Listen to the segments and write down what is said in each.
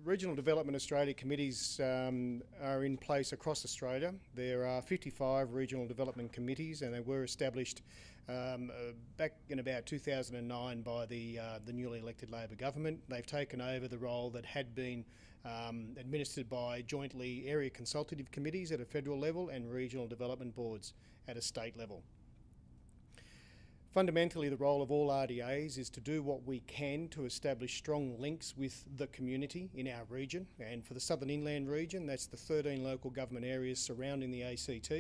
Regional Development Australia committees are in place across Australia. There are 55 regional development committees, and they were established back in about 2009 by the newly elected Labor government. They've taken over the role that had been administered by jointly area consultative committees at a federal level and regional development boards at a state level. Fundamentally, the role of all RDAs is to do what we can to establish strong links with the community in our region. And for the Southern Inland region, that's the 13 local government areas surrounding the ACT.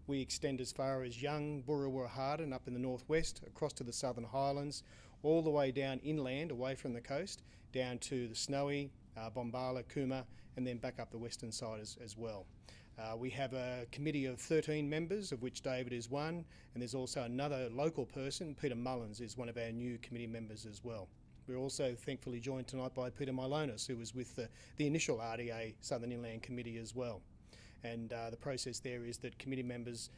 We extend as far as Young, Burra Hardin up in the northwest, across to the Southern Highlands, all the way down inland, away from the coast, down to the Snowy, Bombala, Cooma, and then back up the western side as well. We have a committee of 13 members, of which David is one, and there's also another local person, Peter Mullins, is one of our new committee members as well. We're also thankfully joined tonight by Peter Milonis, who was with the initial RDA Southern Inland Committee as well. And the process there is that committee members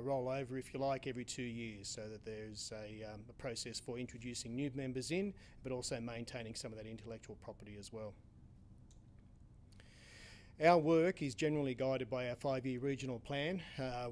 roll over, if you like, every 2 years, so that there's a process for introducing new members in, but also maintaining some of that intellectual property as well. Our work is generally guided by our 5-year regional plan.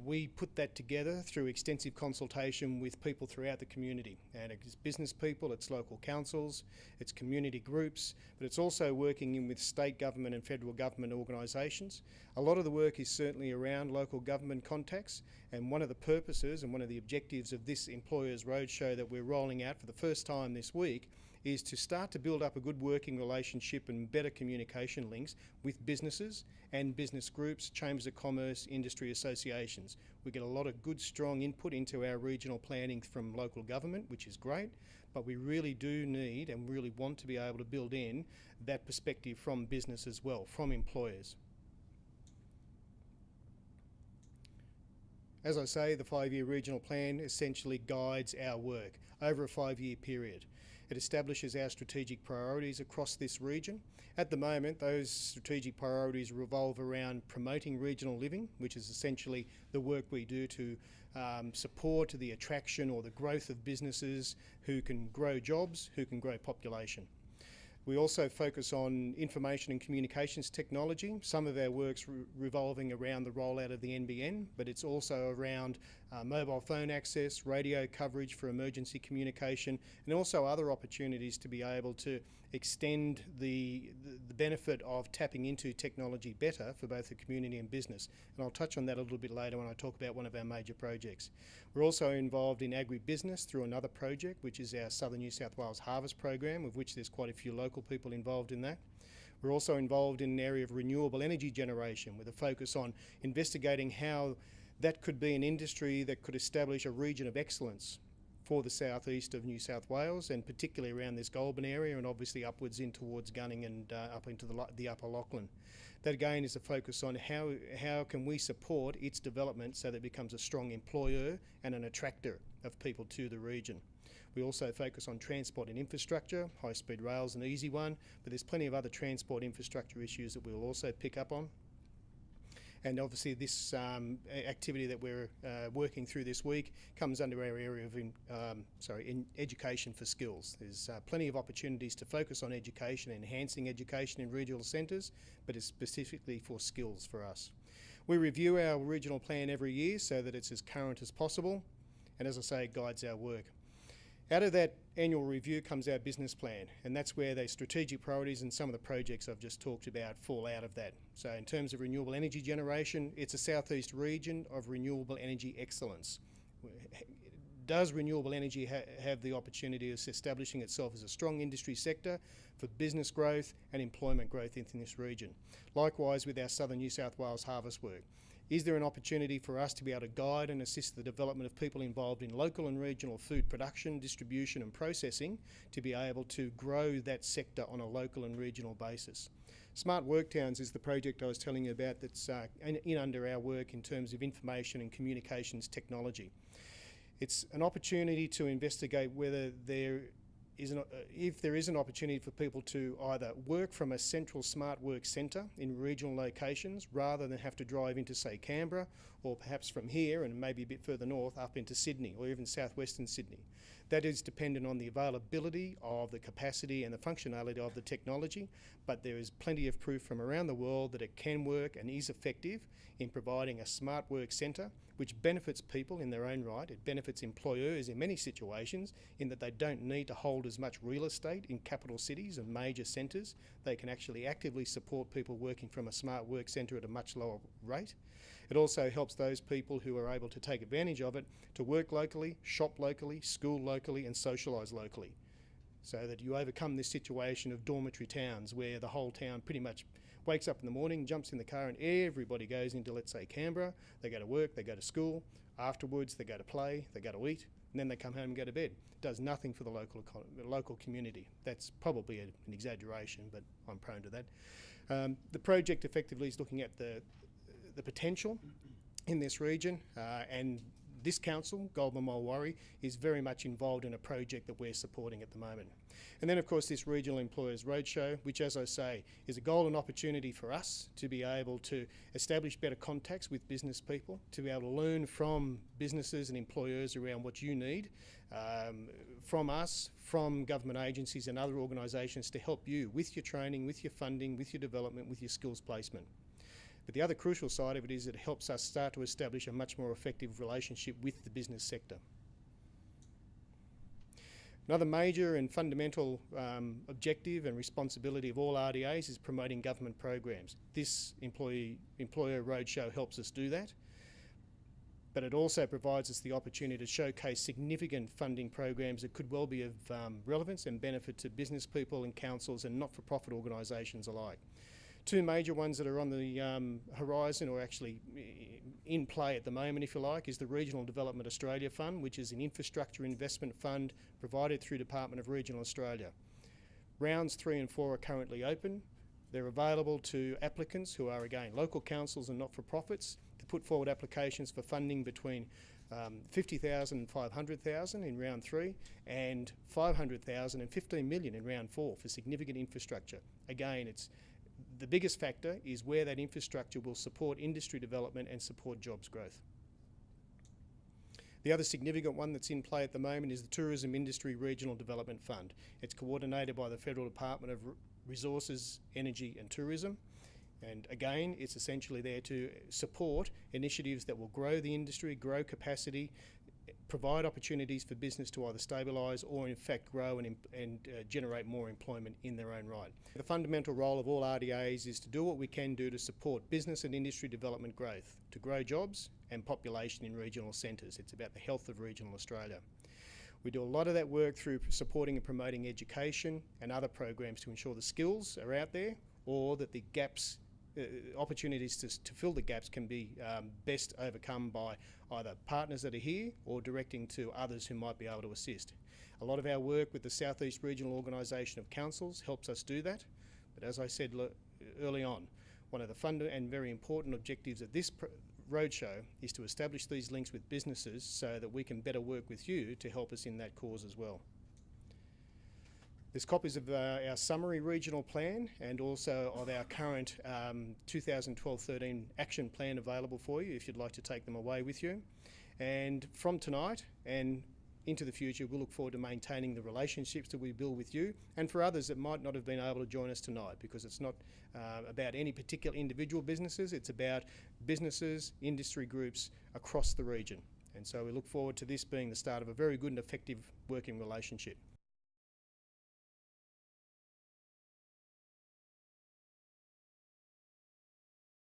We put that together through extensive consultation with people throughout the community, and it's business people, it's local councils, it's community groups, but it's also working in with state government and federal government organisations. A lot of the work is certainly around local government contacts, and one of the purposes and one of the objectives of this Employers Roadshow that we're rolling out for the first time this week is to start to build up a good working relationship and better communication links with businesses and business groups, chambers of commerce, industry associations. We get a lot of good, strong input into our regional planning from local government, which is great, but we really do need and really want to be able to build in that perspective from business as well, from employers. As I say, the 5-year regional plan essentially guides our work over a 5-year period. It establishes our strategic priorities across this region. At the moment, those strategic priorities revolve around promoting regional living, which is essentially the work we do to support the attraction or the growth of businesses who can grow jobs, who can grow population. We also focus on information and communications technology. Some of our work's revolving around the rollout of the NBN, but it's also around mobile phone access, radio coverage for emergency communication, and also other opportunities to be able to extend the benefit of tapping into technology better for both the community and business. And I'll touch on that a little bit later when I talk about one of our major projects. We're also involved in agribusiness through another project, which is our Southern New South Wales Harvest Program, of which there's quite a few local people involved in that. We're also involved in an area of renewable energy generation with a focus on investigating how that could be an industry that could establish a region of excellence for the southeast of New South Wales, and particularly around this Goulburn area and obviously upwards in towards Gunning and up into the upper Lachlan. That again is a focus on how can we support its development so that it becomes a strong employer and an attractor of people to the region. We also focus on transport and infrastructure. High-speed rail's an easy one, but there's plenty of other transport infrastructure issues that we'll also pick up on. And obviously this activity that we're working through this week comes under our area of in education for skills. There's plenty of opportunities to focus on education, enhancing education in regional centres, but it's specifically for skills for us. We review our regional plan every year so that it's as current as possible, and as I say, it guides our work. Out of that annual review comes our business plan, and that's where the strategic priorities and some of the projects I've just talked about fall out of that. So in terms of renewable energy generation, it's a southeast region of renewable energy excellence. Does renewable energy have the opportunity of establishing itself as a strong industry sector for business growth and employment growth in this region? Likewise with our Southern New South Wales harvest work. Is there an opportunity for us to be able to guide and assist the development of people involved in local and regional food production, distribution and processing to be able to grow that sector on a local and regional basis? Smart Work Towns is the project I was telling you about that's in under our work in terms of information and communications technology. It's an opportunity to investigate whether if there is an opportunity for people to either work from a central smart work centre in regional locations rather than have to drive into, say, Canberra, or perhaps from here and maybe a bit further north up into Sydney or even southwestern Sydney. That is dependent on the availability of the capacity and the functionality of the technology, but there is plenty of proof from around the world that it can work and is effective in providing a smart work centre which benefits people in their own right. It benefits employers in many situations in that they don't need to hold as much real estate in capital cities and major centres. They can actually actively support people working from a smart work centre at a much lower rate. It also helps those people who are able to take advantage of it to work locally, shop locally, school locally and socialise locally, so that you overcome this situation of dormitory towns where the whole town pretty much wakes up in the morning, jumps in the car and everybody goes into, let's say, Canberra. They go to work, they go to school, afterwards they go to play, they go to eat, and then they come home and go to bed. It does nothing for the local community. That's probably an exaggeration, but I'm prone to that. The project effectively is looking at the potential in this region, and this council, Goulburn Mulwaree, is very much involved in a project that we're supporting at the moment. And then of course this Regional Employers Roadshow, which as I say is a golden opportunity for us to be able to establish better contacts with business people, to be able to learn from businesses and employers around what you need, from us, from government agencies and other organisations to help you with your training, with your funding, with your development, with your skills placement. But the other crucial side of it is it helps us start to establish a much more effective relationship with the business sector. Another major and fundamental objective and responsibility of all RDAs is promoting government programs. This Employer Roadshow helps us do that, but it also provides us the opportunity to showcase significant funding programs that could well be of relevance and benefit to business people and councils and not-for-profit organisations alike. Two major ones that are on the horizon, or actually in play at the moment, if you like, is the Regional Development Australia Fund, which is an infrastructure investment fund provided through Department of Regional Australia. Rounds 3 and 4 are currently open. They're available to applicants who are, again, local councils and not-for-profits to put forward applications for funding between 50,000 and 500,000 in round 3 and 500,000 and 15 million in round 4 for significant infrastructure. Again, the biggest factor is where that infrastructure will support industry development and support jobs growth. The other significant one that's in play at the moment is the Tourism Industry Regional Development Fund. It's coordinated by the Federal Department of Resources, Energy and Tourism. And again, it's essentially there to support initiatives that will grow the industry, grow capacity, provide opportunities for business to either stabilise or in fact grow and generate more employment in their own right. The fundamental role of all RDAs is to do what we can do to support business and industry development growth, to grow jobs and population in regional centres. It's about the health of regional Australia. We do a lot of that work through supporting and promoting education and other programs to ensure the skills are out there, or that the gaps, opportunities to fill the gaps can be best overcome by either partners that are here or directing to others who might be able to assist. A lot of our work with the South East Regional Organisation of Councils helps us do that, but as I said early on, one of the fun and very important objectives of this roadshow is to establish these links with businesses so that we can better work with you to help us in that cause as well. There's copies of our summary regional plan and also of our current 2012-13 action plan available for you if you'd like to take them away with you. And from tonight and into the future, we'll look forward to maintaining the relationships that we build with you, and for others that might not have been able to join us tonight, because it's not about any particular individual businesses, it's about businesses, industry groups across the region. And so we look forward to this being the start of a very good and effective working relationship.